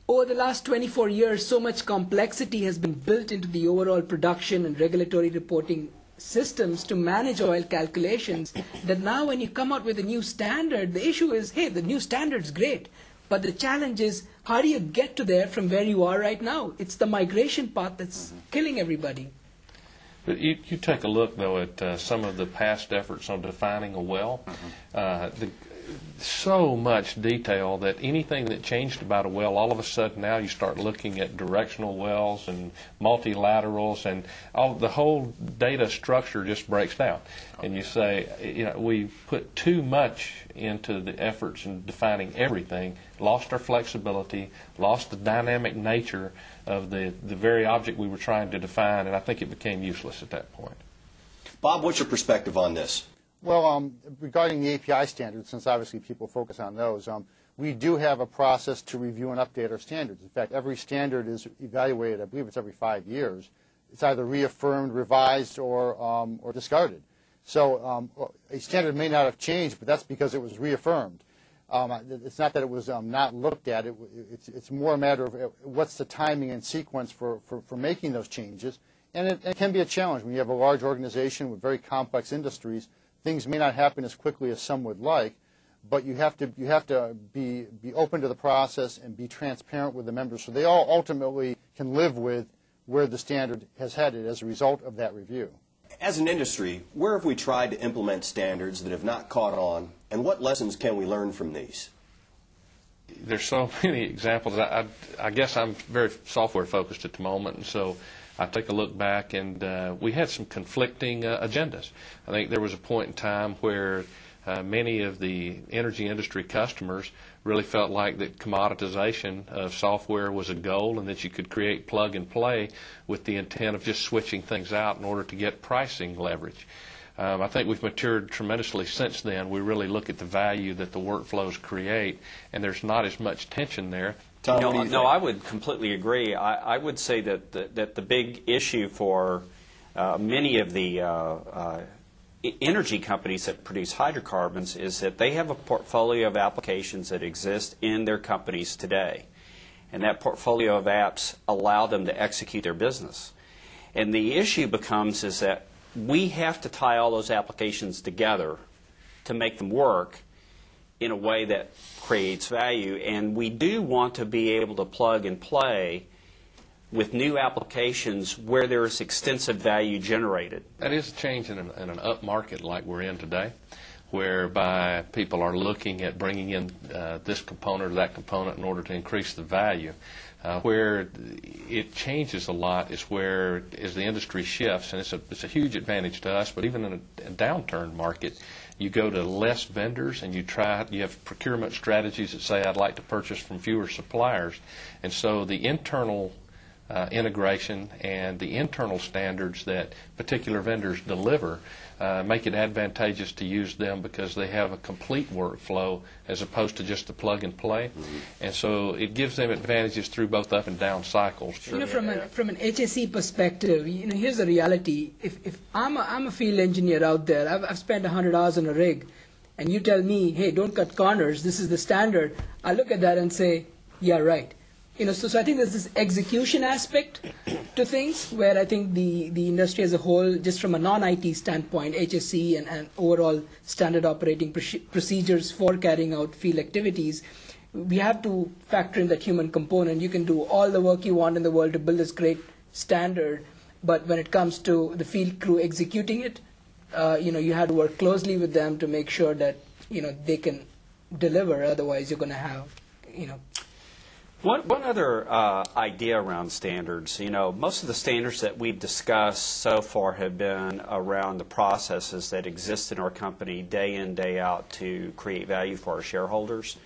over the last 24 years, so much complexity has been built into the overall production and regulatory reporting systems to manage oil calculations that now when you come out with a new standard, the issue is, hey, the new standard's great. But the challenge is, how do you get to there from where you are right now? It's the migration path that's killing everybody. But you take a look, though, at some of the past efforts on defining a well. So much detail that anything that changed about a well, all of a sudden now you start looking at directional wells and multilaterals, and the whole data structure just breaks down. And you say, we put too much into the efforts in defining everything, lost our flexibility, lost the dynamic nature of the very object we were trying to define, and I think it became useless at that point. Bob, what's your perspective on this? Well, regarding the API standards, since obviously people focus on those, we do have a process to review and update our standards. In fact, every standard is evaluated, I believe it's every 5 years. It's either reaffirmed, revised, or discarded. So a standard may not have changed, but that's because it was reaffirmed. It's not that it was not looked at. It's more a matter of what's the timing and sequence for making those changes. And it can be a challenge when you have a large organization with very complex industries. Things may not happen as quickly as some would like, but you have to be open to the process and be transparent with the members so they all ultimately can live with where the standard has headed as a result of that review. As an industry, where have we tried to implement standards that have not caught on, and what lessons can we learn from these? There's so many examples. I guess I'm very software focused at the moment, and so I take a look back, and we had some conflicting agendas. I think there was a point in time where many of the energy industry customers really felt like that commoditization of software was a goal and that you could create plug and play with the intent of just switching things out in order to get pricing leverage. I think we've matured tremendously since then. We really look at the value that the workflows create, and there's not as much tension there. Tom, no, I would completely agree. I would say that the big issue for many of the energy companies that produce hydrocarbons is that they have a portfolio of applications that exist in their companies today. And that portfolio of apps allow them to execute their business. And the issue becomes is that we have to tie all those applications together to make them work in a way that creates value. And we do want to be able to plug and play with new applications where there is extensive value generated. That is a change in an up market like we're in today, whereby people are looking at bringing in this component or that component in order to increase the value. Where it changes a lot is where, as the industry shifts, and it's a huge advantage to us, but even in a downturn market, you go to less vendors and you have procurement strategies that say, I'd like to purchase from fewer suppliers. And so the internal integration and the internal standards that particular vendors deliver make it advantageous to use them because they have a complete workflow as opposed to just the plug and play. And so it gives them advantages through both up and down cycles. From an HSE perspective, here's the reality. If I'm a field engineer out there, I've spent 100 hours on a rig, and you tell me, hey, don't cut corners, this is the standard, I look at that and say, yeah, right. So I think there's this execution aspect to things where I think the industry as a whole, just from a non-IT standpoint, HSE and overall standard operating procedures for carrying out field activities, we have to factor in that human component. You can do all the work you want in the world to build this great standard, but when it comes to the field crew executing it, you have to work closely with them to make sure that they can deliver. Otherwise, you're going to have One other idea around standards, most of the standards that we've discussed so far have been around the processes that exist in our company day in, day out to create value for our shareholders.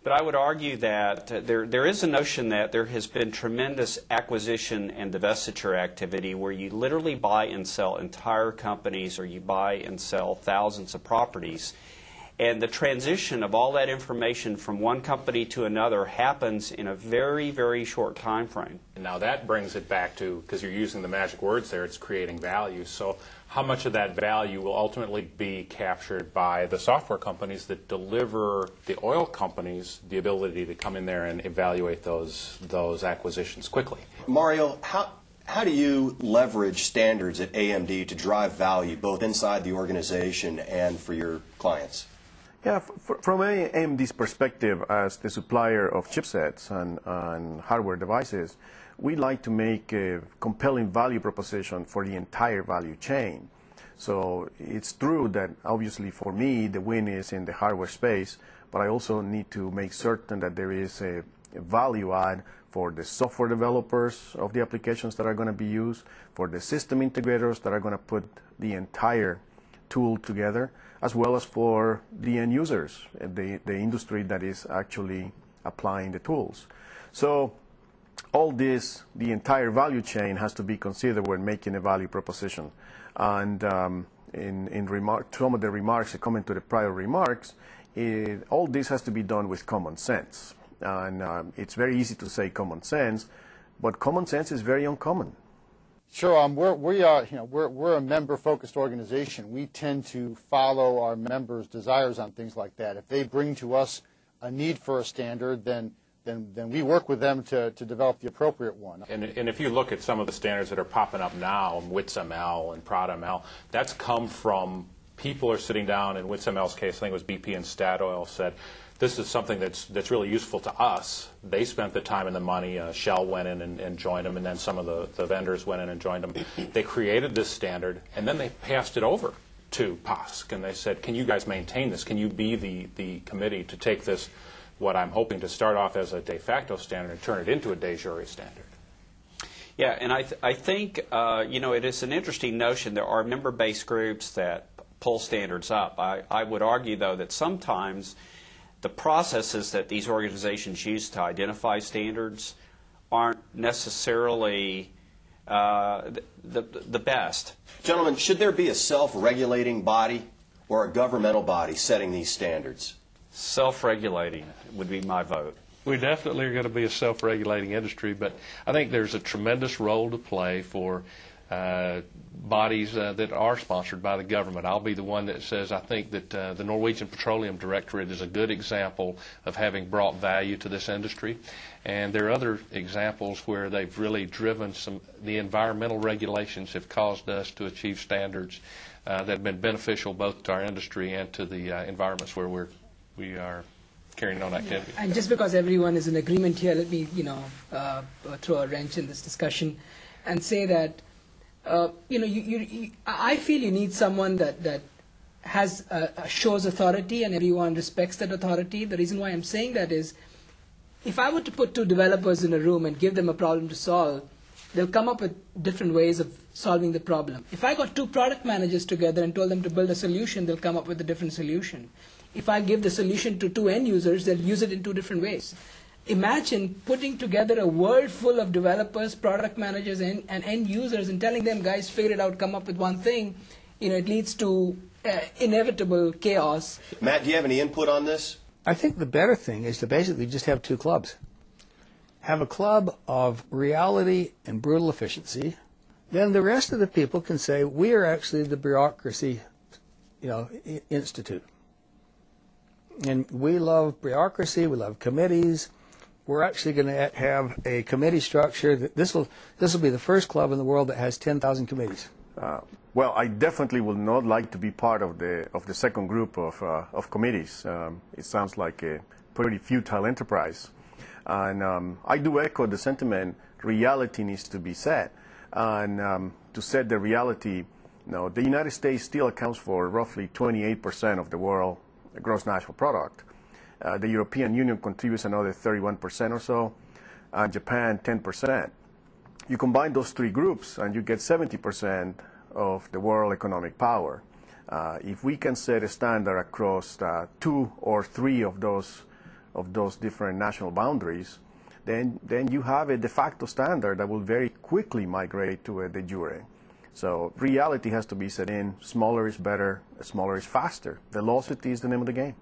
But I would argue that there is a notion that there has been tremendous acquisition and divestiture activity where you literally buy and sell entire companies or you buy and sell thousands of properties. And the transition of all that information from one company to another happens in a very, very short time frame. And now that brings it back to, because you're using the magic words there, it's creating value. So how much of that value will ultimately be captured by the software companies that deliver the oil companies the ability to come in there and evaluate those acquisitions quickly. Mario, how do you leverage standards at AMD to drive value both inside the organization and for your clients? Yeah, from AMD's perspective as the supplier of chipsets and hardware devices, we like to make a compelling value proposition for the entire value chain. So it's true that obviously for me the win is in the hardware space, but I also need to make certain that there is a value add for the software developers of the applications that are going to be used, for the system integrators that are going to put the entire tool together, as well as for the end users, the industry that is actually applying the tools. So all this, the entire value chain has to be considered when making a value proposition. And some of the remarks, coming to the prior remarks, all this has to be done with common sense. And it's very easy to say common sense, but common sense is very uncommon. Sure. We're a member-focused organization. We tend to follow our members' desires on things like that. If they bring to us a need for a standard, then we work with them to develop the appropriate one. And if you look at some of the standards that are popping up now, WITS-ML and PROD-ML, that's come from people are sitting down. In WITS-ML's case, I think it was BP and Statoil said, this is something that's really useful to us. They spent the time and the money. Shell went in and joined them, and then some of the vendors went in and joined them. They created this standard, and then they passed it over to POSC, and they said, can you guys maintain this? Can you be the committee to take this, what I'm hoping to start off as a de facto standard, and turn it into a de jure standard? Yeah, and I think, it is an interesting notion. There are member-based groups that pull standards up. I would argue, though, that sometimes the processes that these organizations use to identify standards aren't necessarily the best. Gentlemen, should there be a self-regulating body or a governmental body setting these standards? Self-regulating would be my vote. We definitely are going to be a self-regulating industry, but I think there's a tremendous role to play for bodies that are sponsored by the government. I'll be the one that says I think that the Norwegian Petroleum Directorate is a good example of having brought value to this industry. And there are other examples where they've really driven the environmental regulations have caused us to achieve standards that have been beneficial both to our industry and to the environments where we are carrying on activity. And just because everyone is in agreement here, let me throw a wrench in this discussion and say that I feel you need someone that has shows authority and everyone respects that authority. The reason why I'm saying that is, if I were to put two developers in a room and give them a problem to solve, they'll come up with different ways of solving the problem. If I got two product managers together and told them to build a solution, they'll come up with a different solution. If I give the solution to two end users, they'll use it in two different ways. Imagine putting together a world full of developers, product managers, and end users and telling them, guys, figure it out, come up with one thing. It leads to inevitable chaos. Matt, do you have any input on this? I think the better thing is to basically just have two clubs. Have a club of reality and brutal efficiency. Then the rest of the people can say, we are actually the bureaucracy, institute. And we love bureaucracy, we love committees. We're actually going to have a committee structure. This will be the first club in the world that has 10,000 committees. Well, I definitely would not like to be part of the second group of committees. It sounds like a pretty futile enterprise. And I do echo the sentiment, reality needs to be set. And to set the reality, the United States still accounts for roughly 28% of the world gross national product. The European Union contributes another 31% or so, and Japan 10%. You combine those three groups and you get 70% of the world economic power. If we can set a standard across two or three of those different national boundaries, then you have a de facto standard that will very quickly migrate to a de jure. So reality has to be set in. Smaller is better. Smaller is faster. Velocity is the name of the game.